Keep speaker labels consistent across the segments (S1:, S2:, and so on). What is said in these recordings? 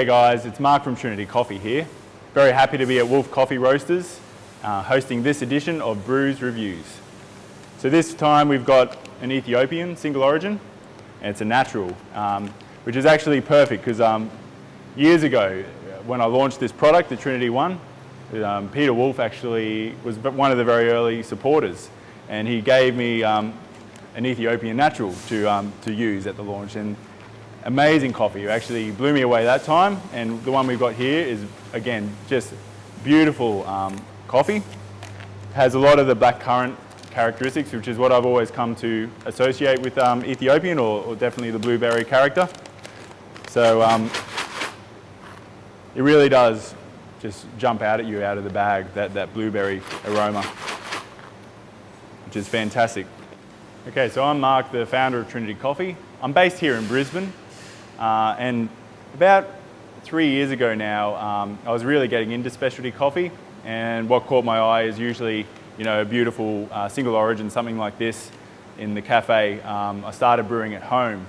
S1: G'day guys, it's Mark from Trinity Coffee here. Very happy to be at WOLFF Coffee Roasters, hosting this edition of Brews Reviews. So this time we've got an Ethiopian single origin, and it's a natural, which is actually perfect because years ago when I launched this product, the Trinity One, Peter Wolf actually was one of the very early supporters, and he gave me an Ethiopian Natural to use at the launch. And amazing coffee. It actually blew me away that time, and the one we've got here is, again, just beautiful coffee. Has a lot of the black currant characteristics, which is what I've always come to associate with Ethiopian, or definitely the blueberry character. So it really does just jump out at you out of the bag, that blueberry aroma, which is fantastic. Okay, so I'm Mark, the founder of Trinity Coffee. I'm based here in Brisbane. And about 3 years ago now, I was really getting into specialty coffee, and what caught my eye is usually, a beautiful single origin, something like this in the cafe. I started brewing at home,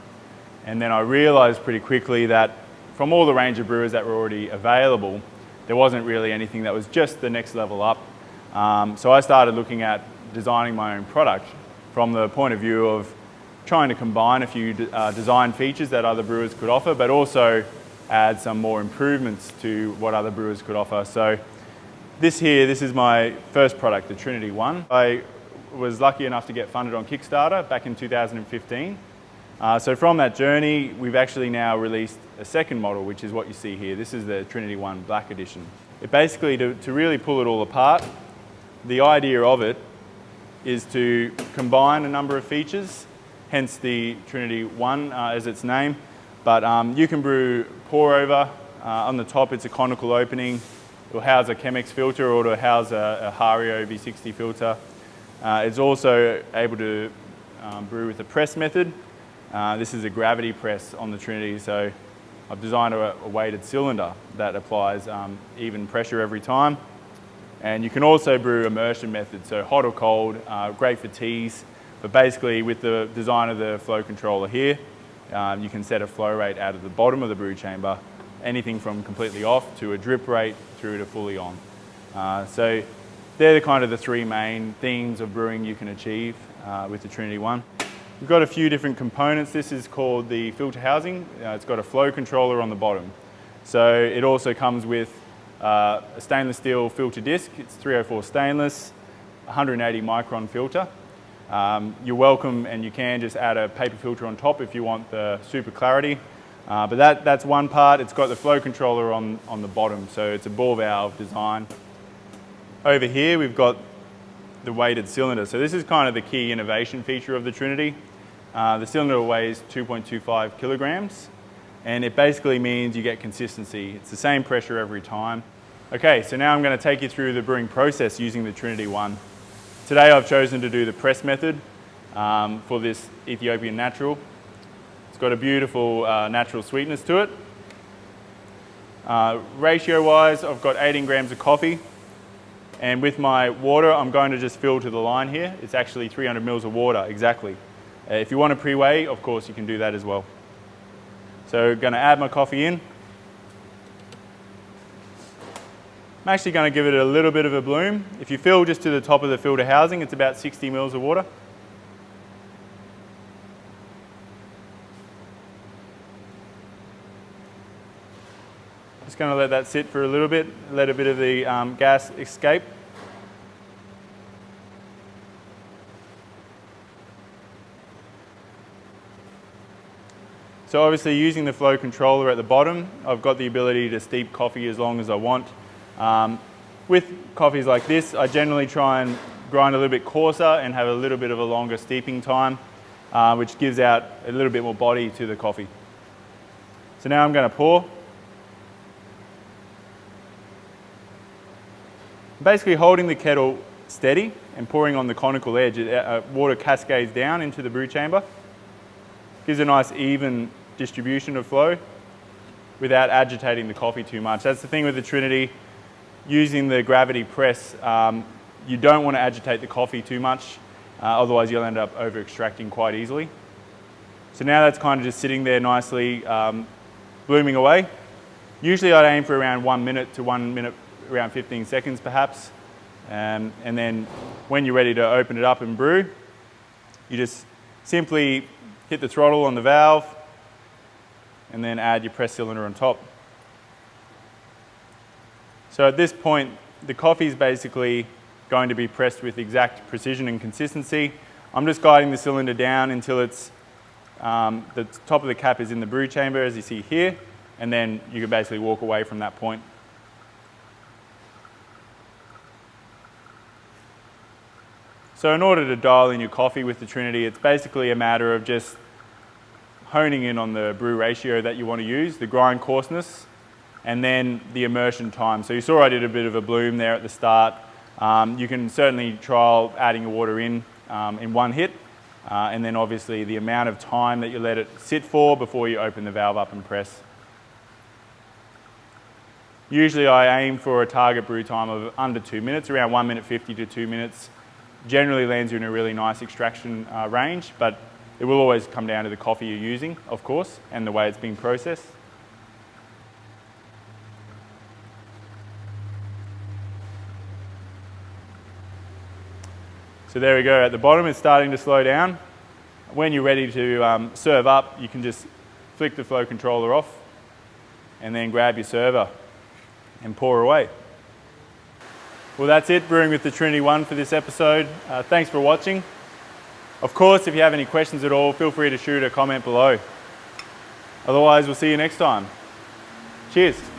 S1: and then I realised pretty quickly that from all the range of brewers that were already available, there wasn't really anything that was just the next level up. So I started looking at designing my own product from the point of view of trying to combine a few design features that other brewers could offer, but also add some more improvements to what other brewers could offer. So this is my first product, the Trinity One. I was lucky enough to get funded on Kickstarter back in 2015. So from that journey, we've actually now released a second model, which is what you see here. This is the Trinity One Black Edition. It basically, to really pull it all apart, the idea of it is to combine a number of features, hence the Trinity One as its name. But you can brew pour over. On the top it's a conical opening. It will house a Chemex filter, or to house a Hario V60 filter. It's also able to brew with a press method. This is a gravity press on the Trinity, so I've designed a weighted cylinder that applies even pressure every time. And you can also brew immersion method, so hot or cold, great for teas. But basically, with the design of the flow controller here, you can set a flow rate out of the bottom of the brew chamber, anything from completely off to a drip rate through to fully on. So they're the three main themes of brewing you can achieve with the Trinity One. We've got a few different components. This is called the filter housing. It's got a flow controller on the bottom. So it also comes with a stainless steel filter disc. It's 304 stainless, 180 micron filter. You're welcome, and you can just add a paper filter on top if you want the super clarity. But that's one part. It's got the flow controller on the bottom, so it's a ball valve design. Over here we've got the weighted cylinder. So this is the key innovation feature of the Trinity. The cylinder weighs 2.25 kilograms, and it basically means you get consistency. It's the same pressure every time. Okay, so now I'm going to take you through the brewing process using the Trinity One. Today I've chosen to do the press method for this Ethiopian Natural. It's got a beautiful natural sweetness to it. Ratio-wise, I've got 18 grams of coffee, and with my water I'm going to just fill to the line here. It's actually 300 mils of water, exactly. If you want to pre-weigh, of course you can do that as well. So I'm going to add my coffee in. I'm actually going to give it a little bit of a bloom. If you fill just to the top of the filter housing, it's about 60 mils of water. Just going to let that sit for a little bit, let a bit of the gas escape. So obviously, using the flow controller at the bottom, I've got the ability to steep coffee as long as I want. With coffees like this, I generally try and grind a little bit coarser and have a little bit of a longer steeping time, which gives out a little bit more body to the coffee. So now I'm going to pour. Basically holding the kettle steady and pouring on the conical edge, water cascades down into the brew chamber. Gives a nice even distribution of flow without agitating the coffee too much. That's the thing with the Trinity. Using the gravity press, you don't want to agitate the coffee too much, otherwise you'll end up over extracting quite easily. So now that's kind of just sitting there nicely blooming away. Usually I'd aim for around 1 minute to 1 minute, around 15 seconds perhaps. And then when you're ready to open it up and brew, you just simply hit the throttle on the valve and then add your press cylinder on top. So at this point, the coffee is basically going to be pressed with exact precision and consistency. I'm just guiding the cylinder down until it's, the top of the cap is in the brew chamber, as you see here, and then you can basically walk away from that point. So in order to dial in your coffee with the Trinity, it's basically a matter of just honing in on the brew ratio that you want to use, the grind coarseness, and then the immersion time. So you saw I did a bit of a bloom there at the start. You can certainly trial adding water in one hit, and then obviously the amount of time that you let it sit for before you open the valve up and press. Usually I aim for a target brew time of under 2 minutes, around 1 minute 50 to 2 minutes. Generally lands you in a really nice extraction range, but it will always come down to the coffee you're using, of course, and the way it's being processed. So there we go, at the bottom it's starting to slow down. When you're ready to serve up, you can just flick the flow controller off and then grab your server and pour away. Well, that's it, Brewing with the Trinity 1 for this episode. Thanks for watching. Of course, if you have any questions at all, feel free to shoot a comment below. Otherwise, we'll see you next time. Cheers.